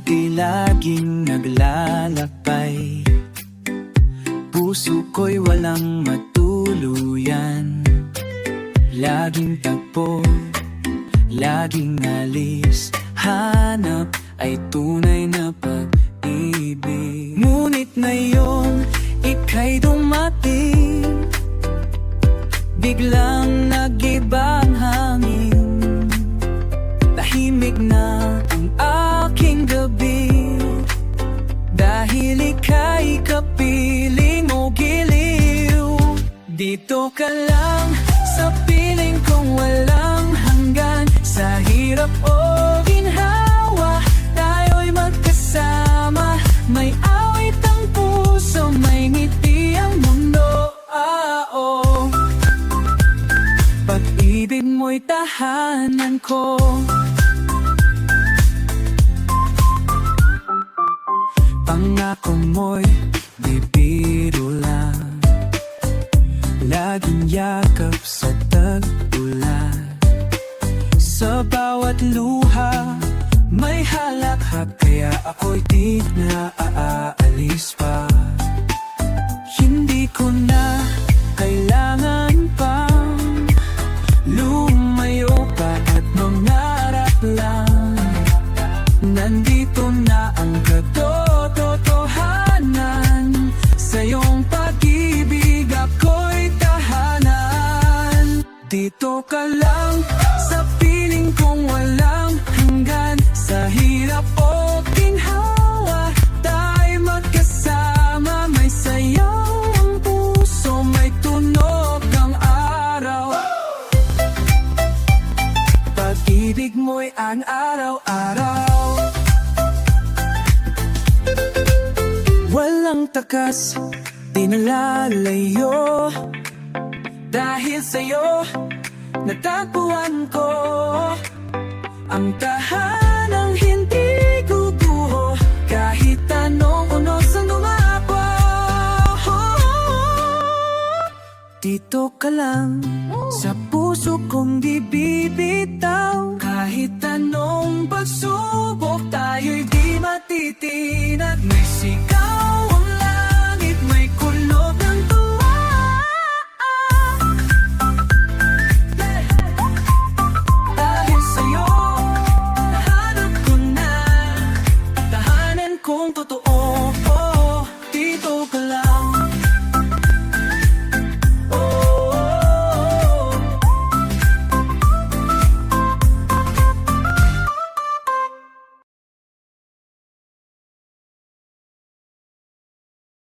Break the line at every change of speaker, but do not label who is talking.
di laging naglalakbay. Puso ko'y walang matuluyan, laging tagpo, laging alis. Hanap ay tunay na pag-ibig. Ngunit ngayon, ika'y dumating, biglang nag-ibang hangin. Tahimik na ang aking gabi, dahil ika'y kapiling mo giliw. Dito ka lang sa piling kong walang hanggan, sa hirap o ginhawa, tayo'y magkasama. May awit ang puso, may ngiti ang mundo. Oh. Pag-ibig mo'y tahanan ko, pangako mo'y bibiro lang, laging yakap sa tag-ulan. Sa bawat luha, may halakhak, kaya ako'y di na aalis pa. Hindi ko na kailangan pang lumayo pa at mangarap lang. Nandito na ang katotohanan, sa iyong pag-ibig ako'y tahanan. Dito ka lang sa piling kong walang hanggan, sa hirap o ginhawa, tayo'y magkasama. May sayaw ang puso, may tunog ang araw. Pag-ibig mo'y ang araw-araw, walang takas, di nalalayo. Dahil sa'yo, natagpuan ko ang tahanang hindi guguho, kahit anong unos ang gumapa. Dito ka lang sa puso kong di bibitaw, kahit anong pagsubok, tayo'y di matitinag. May sigaw ang langit, may kulog ng tuwa. Dahil sa'yo, nahanap ko na tahanan kong totoo. Dito ka lang.